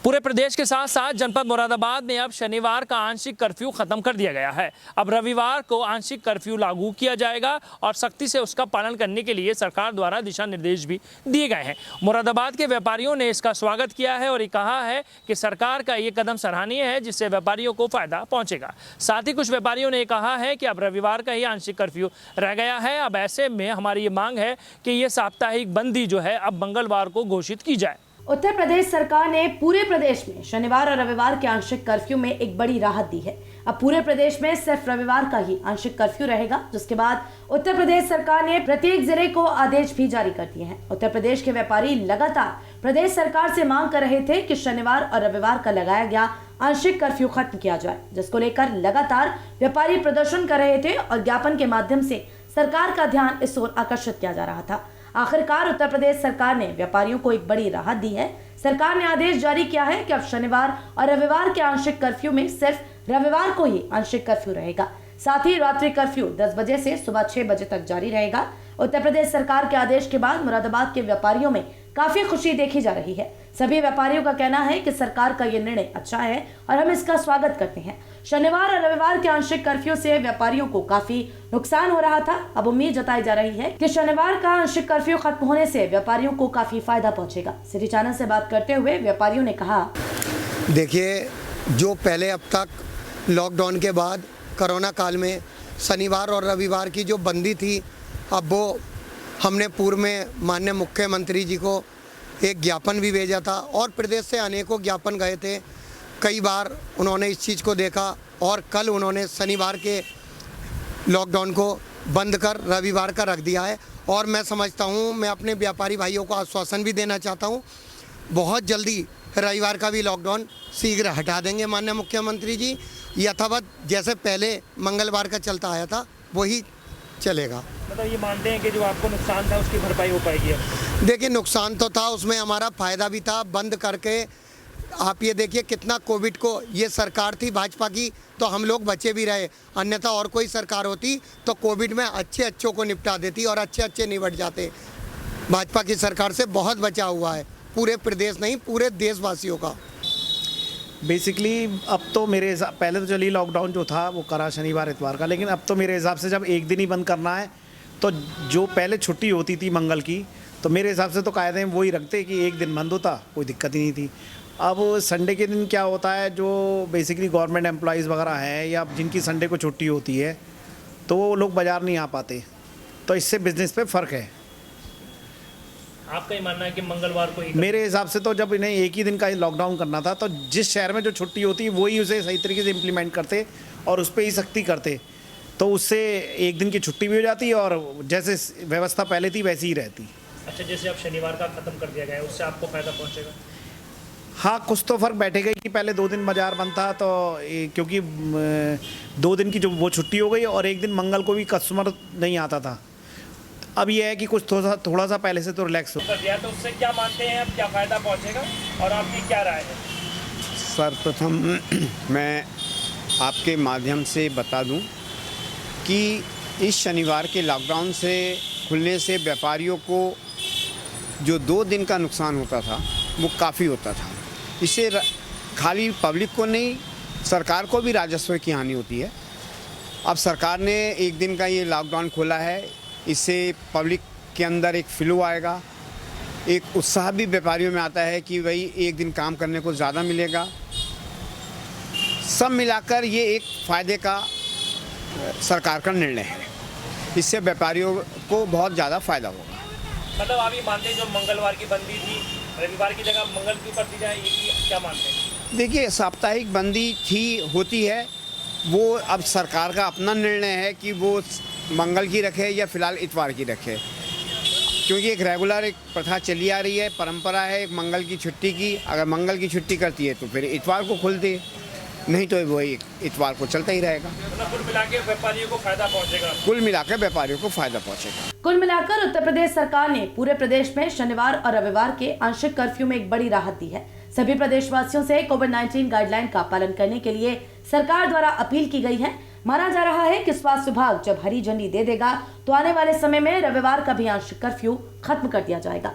पूरे प्रदेश के साथ साथ जनपद मुरादाबाद में अब शनिवार का आंशिक कर्फ्यू खत्म कर दिया गया है। अब रविवार को आंशिक कर्फ्यू लागू किया जाएगा और सख्ती से उसका पालन करने के लिए सरकार द्वारा दिशा निर्देश भी दिए गए हैं। मुरादाबाद के व्यापारियों ने इसका स्वागत किया है और ये कहा है कि सरकार का ये कदम सराहनीय है, जिससे व्यापारियों को फायदा पहुंचेगा। साथ ही कुछ व्यापारियों ने कहा है कि अब रविवार का ही आंशिक कर्फ्यू रह गया है। अब ऐसे में हमारी ये मांग है कि ये साप्ताहिक बंदी जो है अब मंगलवार को घोषित की जाए। उत्तर प्रदेश सरकार ने पूरे प्रदेश में शनिवार और रविवार के आंशिक कर्फ्यू में एक बड़ी राहत दी है। अब पूरे प्रदेश में सिर्फ रविवार का ही आंशिक कर्फ्यू रहेगा, जिसके बाद उत्तर प्रदेश सरकार ने प्रत्येक जिले को आदेश भी जारी कर दिए हैं। उत्तर प्रदेश के व्यापारी लगातार प्रदेश सरकार से मांग कर रहे थे कि शनिवार और रविवार का लगाया गया आंशिक कर्फ्यू खत्म किया जाए, जिसको लेकर लगातार व्यापारी प्रदर्शन कर रहे थे और ज्ञापन के माध्यम से सरकार का ध्यान इस ओर आकर्षित किया जा रहा था। आखिरकार उत्तर प्रदेश सरकार ने व्यापारियों को एक बड़ी राहत दी है। सरकार ने आदेश जारी किया है कि अब शनिवार और रविवार के आंशिक कर्फ्यू में सिर्फ रविवार को ही आंशिक कर्फ्यू रहेगा। साथ ही रात्रि कर्फ्यू 10 बजे से सुबह 6 बजे तक जारी रहेगा। उत्तर प्रदेश सरकार के आदेश के बाद मुरादाबाद के व्यापारियों में काफी खुशी देखी जा रही है। सभी व्यापारियों का कहना है कि सरकार का ये निर्णय अच्छा है और हम इसका स्वागत करते हैं। शनिवार और रविवार के आंशिक कर्फ्यू से व्यापारियों को काफी नुकसान हो रहा था। अब उम्मीद जताई जा रही है कि शनिवार का आंशिक कर्फ्यू खत्म होने से व्यापारियों को काफी फायदा पहुंचेगा। सिटी चैनल से बात करते हुए व्यापारियों ने कहा, देखिए, जो पहले अब तक लॉकडाउन के बाद कोरोना काल में शनिवार और रविवार की जो बंदी थी, अब वो हमने पूर्व में माननीय मुख्यमंत्री जी को एक ज्ञापन भी भेजा था और प्रदेश से अनेकों ज्ञापन गए थे। कई बार उन्होंने इस चीज़ को देखा और कल उन्होंने शनिवार के लॉकडाउन को बंद कर रविवार का रख दिया है। और मैं समझता हूँ, मैं अपने व्यापारी भाइयों को आश्वासन भी देना चाहता हूँ, बहुत जल्दी रविवार का भी लॉकडाउन शीघ्र हटा देंगे माननीय मुख्यमंत्री जी। यथावत जैसे पहले मंगलवार का चलता आया था वही चलेगा। मतलब ये मानते हैं कि जो आपको नुकसान था उसकी भरपाई हो पाएगी? देखिए, नुकसान तो था, उसमें हमारा फ़ायदा भी था। बंद करके आप ये देखिए कितना कोविड को, ये सरकार थी भाजपा की तो हम लोग बचे भी रहे, अन्यथा और कोई सरकार होती तो कोविड में अच्छों को निपटा देती और अच्छे निपट जाते। भाजपा की सरकार से बहुत बचा हुआ है पूरे प्रदेश नहीं, पूरे देशवासियों का। बेसिकली अब तो मेरे हिसाब, पहले तो चलिए लॉकडाउन जो था वो करा शनिवार इतवार का, लेकिन अब तो मेरे हिसाब से जब एक दिन ही बंद करना है तो जो पहले छुट्टी होती थी मंगल की, तो मेरे हिसाब से तो कायदे में वही रखते कि एक दिन बंद होता, कोई दिक्कत ही नहीं थी। अब संडे के दिन क्या होता है, जो बेसिकली गवर्नमेंट एम्प्लॉइज़ वगैरह हैं या जिनकी संडे को छुट्टी होती है तो वो लोग बाज़ार नहीं आ पाते, तो इससे बिज़नेस पे फ़र्क है। आपका ही मानना है कि मंगलवार को ही? मेरे हिसाब से तो जब इन्हें एक ही दिन का ही लॉकडाउन करना था तो जिस शहर में जो छुट्टी होती वही उसे सही तरीके से इम्प्लीमेंट करते और उस पर ही सख्ती करते, तो उससे एक दिन की छुट्टी भी हो जाती और जैसे व्यवस्था पहले थी वैसी ही रहती। अच्छा, जैसे अब शनिवार का ख़त्म कर दिया गया है, उससे आपको फ़ायदा पहुंचेगा? हाँ, कुछ तो फ़र्क बैठेगा कि पहले 2 दिन बाज़ार बंद था, तो क्योंकि 2 दिन की जो वो छुट्टी हो गई और एक दिन मंगल को भी कस्टमर नहीं आता था। अब ये है कि कुछ थोड़ा सा पहले से तो रिलैक्स हो गया, तो उससे क्या मानते हैं, अब क्या फ़ायदा पहुंचेगा और आपकी क्या राय है? सर्वप्रथम मैं आपके माध्यम से बता दूं कि इस शनिवार के लॉकडाउन से खुलने से व्यापारियों को जो 2 दिन का नुकसान होता था वो काफ़ी होता था। इससे खाली पब्लिक को नहीं, सरकार को भी राजस्व की हानि होती है। अब सरकार ने एक दिन का ये लॉकडाउन खोला है, इससे पब्लिक के अंदर एक फ्लो आएगा, एक उत्साह भी व्यापारियों में आता है कि भाई एक दिन काम करने को ज़्यादा मिलेगा। सब मिलाकर ये एक फ़ायदे का सरकार का निर्णय है, इससे व्यापारियों को बहुत ज़्यादा फ़ायदा होगा। मतलब आप ये मानते हैं जो मंगलवार की बंदी थी, रविवार की जगह मंगल क्यों कर दी जाए, ये क्या मानते हैं? देखिए, साप्ताहिक बंदी होती है, वो अब सरकार का अपना निर्णय है कि वो मंगल की रखे या फिलहाल इतवार की रखे, क्योंकि एक रेगुलर एक प्रथा चली आ रही है, परंपरा है एक मंगल की छुट्टी की। अगर मंगल की छुट्टी करती है तो फिर इतवार को खुलती, नहीं तो वही इतवार को चलता ही रहेगा। मतलब कुल मिलाकर व्यापारियों को फायदा पहुंचेगा? कुल मिलाकर व्यापारियों को फायदा पहुंचेगा। कुल मिलाकर उत्तर प्रदेश सरकार ने पूरे प्रदेश में शनिवार और रविवार के आंशिक कर्फ्यू में एक बड़ी राहत दी है। सभी प्रदेशवासियों से कोविड-19 गाइडलाइन का पालन करने के लिए सरकार द्वारा अपील की गई है। माना जा रहा है कि स्वास्थ्य विभाग जब हरी झंडी दे देगा तो आने वाले समय में रविवार का भी आंशिक कर्फ्यू खत्म कर दिया जाएगा।